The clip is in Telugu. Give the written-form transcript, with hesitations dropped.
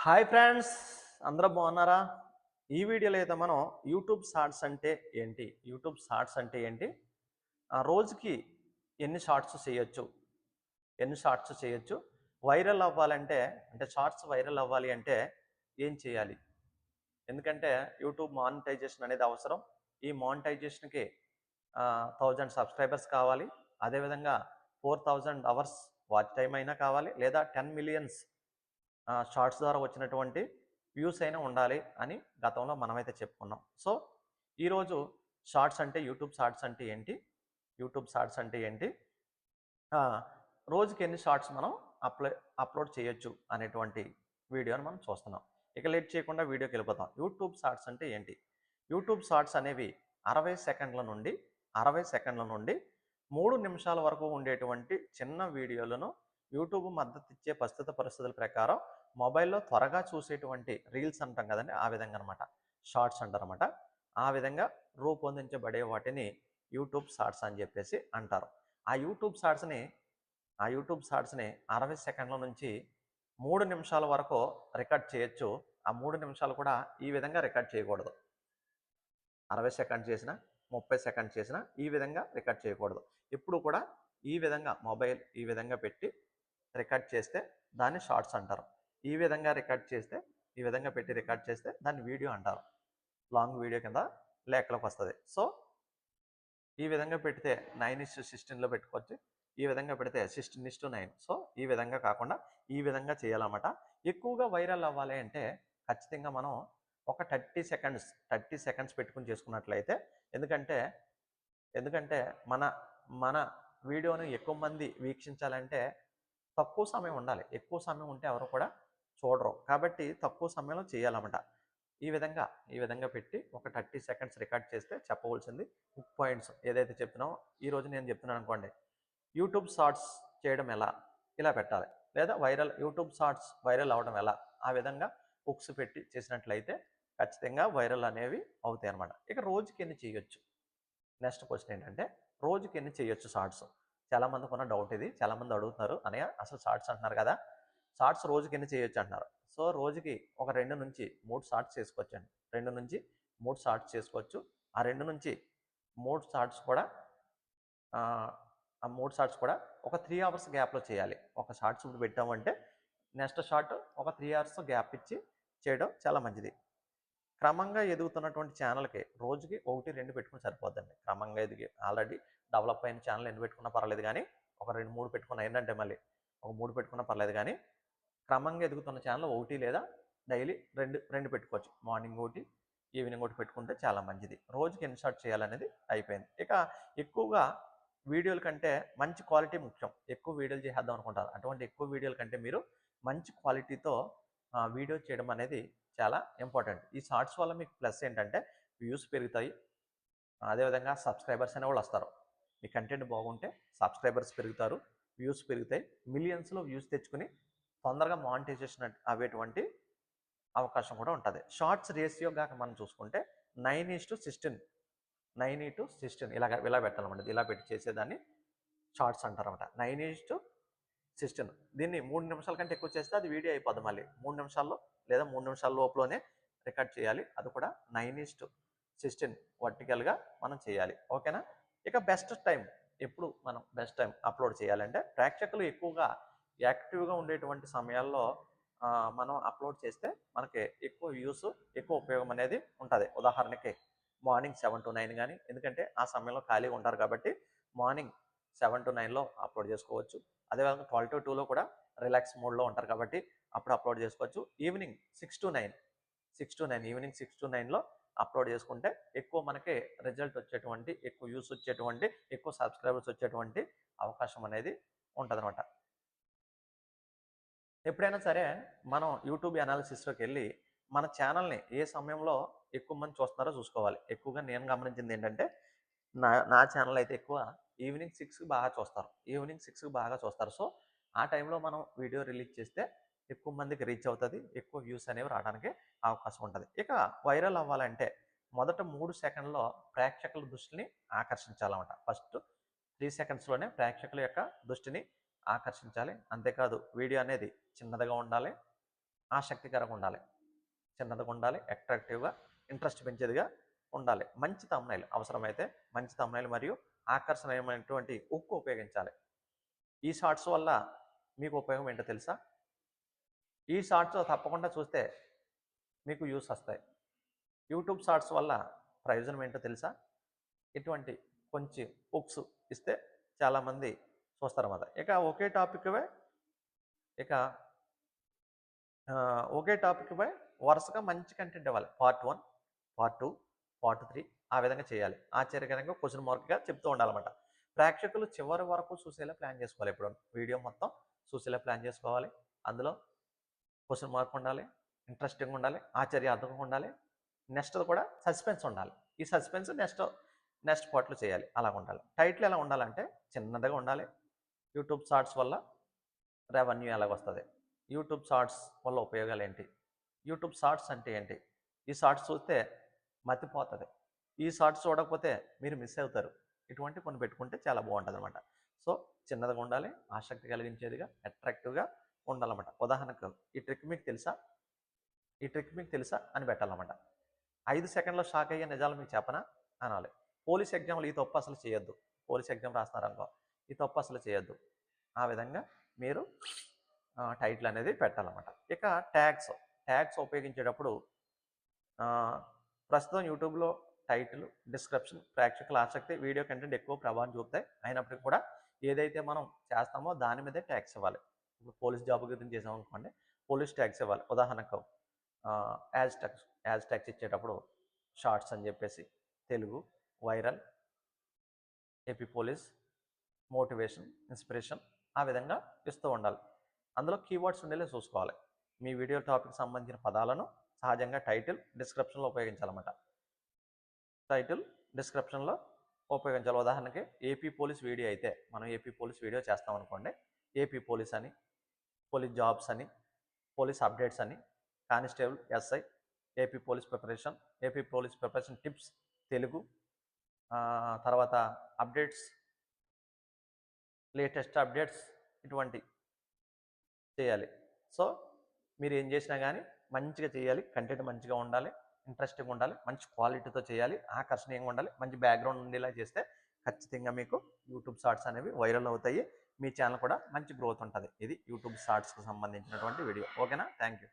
హాయ్ ఫ్రెండ్స్, అందరూ బాగున్నారా? ఈ వీడియోలో అయితే మనం యూట్యూబ్ షార్ట్స్ అంటే ఏంటి, యూట్యూబ్ షార్ట్స్ అంటే ఏంటి, రోజుకి ఎన్ని షార్ట్స్ చేయొచ్చు, ఎన్ని షార్ట్స్ చేయొచ్చు, వైరల్ అవ్వాలంటే అంటే షార్ట్స్ వైరల్ అవ్వాలి అంటే ఏం చేయాలి? ఎందుకంటే యూట్యూబ్ మానిటైజేషన్ అనేది అవసరం. ఈ మానిటైజేషన్కి 1000 సబ్స్క్రైబర్స్ కావాలి. అదేవిధంగా 4000 అవర్స్ వాచ్ టైం అయినా కావాలి, లేదా 10 మిలియన్స్ షార్ట్స్ ద్వారా వచ్చినటువంటి వ్యూస్ అయినా ఉండాలి అని గతంలో మనమైతే చెప్పుకున్నాం. సో ఈరోజు షార్ట్స్ అంటే యూట్యూబ్ షార్ట్స్ అంటే ఏంటి, యూట్యూబ్ షార్ట్స్ అంటే ఏంటి, ఆ, రోజుకి ఎన్ని షార్ట్స్ మనం అప్లోడ్ చేయొచ్చు అనేటువంటి వీడియోని మనం చూస్తున్నాం. ఇక లేట్ చేయకుండా వీడియోకి వెళ్ళిపోతాం. యూట్యూబ్ షార్ట్స్ అంటే ఏంటి? యూట్యూబ్ షార్ట్స్ అనేవి 60 సెకండ్ల నుండి 3 నిమిషాల వరకు ఉండేటువంటి చిన్న వీడియోలను యూట్యూబ్ మద్దతు ఇచ్చే ప్రస్తుత పరిస్థితుల ప్రకారం మొబైల్లో త్వరగా చూసేటువంటి రీల్స్ అంటాం కదండి, ఆ విధంగా అనమాట షార్ట్స్ అంటారన్నమాట. ఆ విధంగా రూపొందించబడే వాటిని యూట్యూబ్ షార్ట్స్ అని చెప్పేసి అంటారు. ఆ యూట్యూబ్ షార్ట్స్ని ఆ యూట్యూబ్ షార్ట్స్ని 60 సెకండ్ల నుంచి 3 నిమిషాల వరకు రికార్డ్ చేయొచ్చు. ఆ 3 నిమిషాలు కూడా ఈ విధంగా రికార్డ్ చేయకూడదు. 60 సెకండ్ చేసిన, 30 సెకండ్ చేసిన ఈ విధంగా రికార్డ్ చేయకూడదు. ఎప్పుడు కూడా ఈ విధంగా మొబైల్ ఈ విధంగా పెట్టి రికార్డ్ చేస్తే దాన్ని షార్ట్స్ అంటారు. ఈ విధంగా రికార్డ్ చేస్తే, ఈ విధంగా పెట్టి రికార్డ్ చేస్తే దాన్ని వీడియో అంటారు. లాంగ్ వీడియో కింద లెక్కలోకి వస్తుంది. సో ఈ విధంగా పెడితే 9:16లో పెట్టుకోవచ్చు. ఈ విధంగా పెడితే 16:9. సో ఈ విధంగా కాకుండా ఈ విధంగా చేయాలన్నమాట. ఎక్కువగా వైరల్ అవ్వాలి అంటే ఖచ్చితంగా మనం ఒక 30 సెకండ్స్ పెట్టుకుని చేసుకున్నట్లయితే, ఎందుకంటే ఎందుకంటే మన మన వీడియోని ఎక్కువ మంది వీక్షించాలంటే తక్కువ సమయం ఉండాలి. ఎక్కువ సమయం ఉంటే ఎవరు కూడా చూడరు. కాబట్టి తక్కువ సమయంలో చేయాలన్నమాట. ఈ విధంగా పెట్టి ఒక 30 సెకండ్స్ రికార్డ్ చేస్తే చెప్పవలసింది హుక్ పాయింట్స్ ఏదైతే చెప్తున్నామో, ఈరోజు నేను చెప్తున్నాను అనుకోండి, యూట్యూబ్ షార్ట్స్ చేయడం ఎలా, ఇలా పెట్టాలి. లేదా యూట్యూబ్ షార్ట్స్ వైరల్ అవ్వడం ఎలా, ఆ విధంగా హుక్స్ పెట్టి చేసినట్లయితే ఖచ్చితంగా వైరల్ అనేవి అవుతాయి అన్నమాట. ఇక రోజుకి ఎన్ని చేయొచ్చు? నెక్స్ట్ క్వశ్చన్ ఏంటంటే, రోజుకి ఎన్ని చేయొచ్చు షార్ట్స్? చాలామందికి ఉన్న డౌట్ ఇది. చాలామంది అడుగుతున్నారు, అనయ్య అసలు షార్ట్స్ అంటున్నారు కదా, షార్ట్స్ రోజుకి ఎన్ని చేయొచ్చు అంటున్నారు. సో రోజుకి ఒక 2 నుంచి 3 షార్ట్స్ చేసుకోవచ్చండి. 2 నుంచి 3 షార్ట్స్ చేసుకోవచ్చు. ఆ 2 నుంచి 3 షార్ట్స్ కూడా ఆ 3 షార్ట్స్ కూడా ఒక 3 అవర్స్ గ్యాప్లో చేయాలి. ఒక షార్ట్స్ ఇప్పుడు పెట్టామంటే నెక్స్ట్ షార్ట్ ఒక 3 అవర్స్ గ్యాప్ ఇచ్చి చేయడం చాలా మంచిది. క్రమంగా ఎదుగుతున్నటువంటి ఛానల్కి రోజుకి 1, 2 పెట్టుకుని సరిపోద్దండి. క్రమంగా ఎదిగి ఆల్రెడీ డెవలప్ అయిన ఛానల్ ఎన్ని పెట్టుకున్నా పర్లేదు కానీ, ఒక 2, 3 పెట్టుకున్నా ఏంటంటే మళ్ళీ ఒక 3 పెట్టుకున్నా పర్లేదు కానీ, క్రమంగా ఎదుగుతున్న ఛానల్ 1 లేదా డైలీ 2 పెట్టుకోవచ్చు. మార్నింగ్ 1, ఈవినింగ్ 1 పెట్టుకుంటే చాలా మంచిది. రోజుకి ఎన్ని షార్ట్ చేయాలనేది అయిపోయింది. ఇక ఎక్కువగా వీడియోల కంటే మంచి క్వాలిటీ ముఖ్యం. ఎక్కువ వీడియోలు చేసేద్దాం అనుకుంటారు. అటువంటి ఎక్కువ వీడియోల కంటే మీరు మంచి క్వాలిటీతో వీడియో చేయడం అనేది చాలా ఇంపార్టెంట్. ఈ షార్ట్స్ వల్ల మీకు ప్లస్ ఏంటంటే వ్యూస్ పెరుగుతాయి. అదేవిధంగా సబ్స్క్రైబర్స్ అనేవాళ్ళు వస్తారు. మీ కంటెంట్ బాగుంటే సబ్స్క్రైబర్స్ పెరుగుతారు, వ్యూస్ పెరుగుతాయి. మిలియన్స్లో వ్యూస్ తెచ్చుకుని తొందరగా మానిటైజేషన్ అవేటువంటి అవకాశం కూడా ఉంటుంది. షార్ట్స్ రేషియో గాక మనం చూసుకుంటే 9:16 9:16 ఇలా పెట్టాలన్నమాట. ఇలా పెట్టి చేసేదాన్ని షార్ట్స్ అంటారన్నమాట. 9:16. దీన్ని 3 నిమిషాల కంటే ఎక్కువ చేస్తే అది వీడియో అయిపోద్ది. మళ్ళీ 3 నిమిషాల్లో లేదా 3 నిమిషాల లోపులోనే రికార్డ్ చేయాలి. అది కూడా 9:16 వర్టికల్గా మనం చేయాలి. ఓకేనా? ఇక బెస్ట్ టైం, ఎప్పుడు మనం బెస్ట్ టైం అప్లోడ్ చేయాలంటే, ప్రేక్షకులు ఎక్కువగా యాక్టివ్గా ఉండేటువంటి సమయాల్లో మనం అప్లోడ్ చేస్తే మనకి ఎక్కువ వ్యూస్, ఎక్కువ ఉపయోగం అనేది ఉంటుంది. ఉదాహరణకి మార్నింగ్ 7 to 9 కానీ, ఎందుకంటే ఆ సమయంలో ఖాళీగా ఉంటారు కాబట్టి మార్నింగ్ 7 to 9లో అప్లోడ్ చేసుకోవచ్చు. అదేవిధంగా 12 to 2లో కూడా రిలాక్స్ మోడ్లో ఉంటారు కాబట్టి అప్పుడు అప్లోడ్ చేసుకోవచ్చు. ఈవినింగ్ 6 to 9 ఈవినింగ్ 6 to 9లో అప్లోడ్ చేసుకుంటే ఎక్కువ మనకి రిజల్ట్ వచ్చేటువంటి, ఎక్కువ వ్యూస్ వచ్చేటువంటి, ఎక్కువ సబ్స్క్రైబర్స్ వచ్చేటువంటి అవకాశం అనేది ఉంటుందన్నమాట. ఎప్పుడైనా సరే మనం యూట్యూబ్ అనాలిసిస్లోకి వెళ్ళి మన ఛానల్ని ఏ సమయంలో ఎక్కువ మంది చూస్తున్నారో చూసుకోవాలి. ఎక్కువగా నేను గమనించింది ఏంటంటే, నా నా ఛానల్ అయితే ఎక్కువ ఈవినింగ్ 6కి బాగా చూస్తారు. ఈవినింగ్ 6కి బాగా చూస్తారు. సో ఆ టైంలో మనం వీడియో రిలీజ్ చేస్తే ఎక్కువ మందికి రీచ్ అవుతుంది, ఎక్కువ వ్యూస్ అనేవి రావడానికి అవకాశం ఉంటుంది. ఇక వైరల్ అవ్వాలంటే మొదట 3 సెకండ్లో ప్రేక్షకుల దృష్టిని ఆకర్షించాలన్నమాట. ఫస్ట్ 3 సెకండ్స్లోనే ప్రేక్షకుల యొక్క దృష్టిని ఆకర్షించాలి. అంతేకాదు వీడియో అనేది చిన్నదిగా ఉండాలి. ఆసక్తికరంగా ఉండాలి, చిన్నదిగా ఉండాలి, అట్రాక్టివ్గా, ఇంట్రెస్ట్ పెంచేదిగా ఉండాలి. మంచి థంబ్‌నెయిల్ అవసరమైతే మంచి థంబ్‌నెయిల్ మరియు ఆకర్షణీయమైనటువంటి హుక్ ఉపయోగించాలి. ఈ షార్ట్స్ వల్ల మీకు ఉపయోగం ఏంటో తెలుసా? ఈ షార్ట్స్ తప్పకుండా చూస్తే మీకు వ్యూస్ వస్తాయి. యూట్యూబ్ షార్ట్స్ వల్ల ప్రయోజనం ఏంటో తెలుసా? ఇటువంటి కొంచెం హుక్స్ ఇస్తే చాలామంది చూస్తారన్నమాట. ఇక ఒకే టాపిక్‌పై వరుసగా మంచి కంటెంట్ ఇవ్వాలి. పార్ట్ 1, పార్ట్ 2, పార్ట్ 3 ఆ విధంగా చేయాలి. ఆశ్చర్యకరంగా క్వెషన్ మార్క్‌గా చెప్తూ ఉండాలన్నమాట. ప్రేక్షకులు చివరి వరకు చూసేలా ప్లాన్ చేసుకోవాలి. ఇప్పుడు వీడియో మొత్తం చూసేలా ప్లాన్ చేసుకోవాలి. అందులో క్వెషన్ మార్క్ ఉండాలి, ఇంట్రెస్టింగ్‌గా ఉండాలి, ఆశ్చర్యార్థకంగా ఉండాలి. నెక్స్ట్‌ది కూడా సస్పెన్స్ ఉండాలి. ఈ సస్పెన్స్ నెక్స్ట్ పార్ట్‌లో చేయాలి. అలాగుండాలి. టైటిల్ ఎలా ఉండాలంటే చిన్నదిగా ఉండాలి. యూట్యూబ్ షార్ట్స్ వల్ల రెవెన్యూ ఎలాగొస్తది? యూట్యూబ్ షార్ట్స్ వల్ల ఉపయోగాలేంటి? యూట్యూబ్ షార్ట్స్ అంటే ఏంటి? ఈ షార్ట్స్ చూస్తే మతిపోతది. ఈ షార్ట్స్ చూడకపోతే మీరు మిస్ అవుతారు. ఇటువంటి కొన్ని పెట్టుకుంటే చాలా బావుంటదనమాట. సో, చిన్నదిగా ఉండాలి, ఆసక్తి కలిగించేదిగా, అట్రాక్టివ్‌గా ఉండాలన్నమాట. ఉదాహరణకు ఈ ట్రిక్ మీకు తెలుసా అని పెట్టాలన్నమాట. 5 సెకండ్‌లో షాక్ అయ్యే నిజాలు మీకు చెప్పనా? అనాలి. పోలీస్ ఎగ్జామ్‌లో ఈ తప్పు అసలు చేయొద్దు. పోలీస్ ఎగ్జామ్ రాస్తున్నారనుకో, ఈ తప్పు అసలు చేయొద్దు. ఆ విధంగా మీరు టైటిల్ అనేది పెట్టాలన్నమాట. ఇక ట్యాగ్స్ ఉపయోగించేటప్పుడు ఆహ్, ప్రస్తుతం యూట్యూబ్‌లో టైటిల్, డిస్క్రిప్షన్, ప్రేక్షకుల ఆసక్తి, వీడియో కంటెంట్ ఎక్కువ ప్రభావం చూపుతాయి. అయినప్పటికీ కూడా ఏదైతే మనం చేస్తామో దాని మీదే ట్యాగ్స్ ఇవ్వాలి. ఇప్పుడు పోలీస్ జాబ్ గురించి చేసామనుకోండి, పోలీస్ ట్యాగ్స్ ఇవ్వాలి. ఉదాహరణకు యాజ్ ట్యాగ్స్ ఇచ్చేటప్పుడు షార్ట్స్ అని చెప్పేసి Telugu, viral, AP police, motivation, inspiration ఆ విధంగా ఇస్తూ ఉండాలి. అందులో కీవర్డ్స్ ఉండేలా చూసుకోవాలి. మీ వీడియో టాపిక్ సంబంధించిన పదాలను సహజంగా టైటిల్, డిస్క్రిప్షన్‌లో ఉపయోగించాలన్నమాట. టైటిల్, డిస్క్రిప్షన్‌లో ఉపయోగించాలి. ఉదాహరణకి ఏపీ పోలీస్ వీడియో అయితే మనం ఏపీ పోలీస్ వీడియో చేస్తామనుకోండి. ఏపీ పోలీస్ అని, పోలీస్ జాబ్స్ అని, పోలీస్ అప్డేట్స్ అని, constable, SI, AP police preparation tips Telugu, తర్వాత అప్డేట్స్, లేటెస్ట్ అప్డేట్స్ ఇటువంటి చేయాలి. సో, మీరేం చేసినా గానీ మంచిగా చేయాలి. కంటెంట్ మంచిగా ఉండాలి. ఇంట్రెస్టింగ్‌గా ఉండాలి. మంచి క్వాలిటీతో చేయాలి. ఆకర్షణీయంగా ఉండాలి. మంచి బ్యాక్‌గ్రౌండ్ ఉండేలా చేస్తే ఖచ్చితంగా మీకు యూట్యూబ్ షార్ట్స్ అనేవి వైరల్ అవుతాయి. మీ ఛానెల్ కూడా మంచి గ్రోత్ ఉంటది. ఇది యూట్యూబ్ షార్ట్స్‌కి సంబంధించినటువంటి వీడియో. ఓకేనా? Thank you.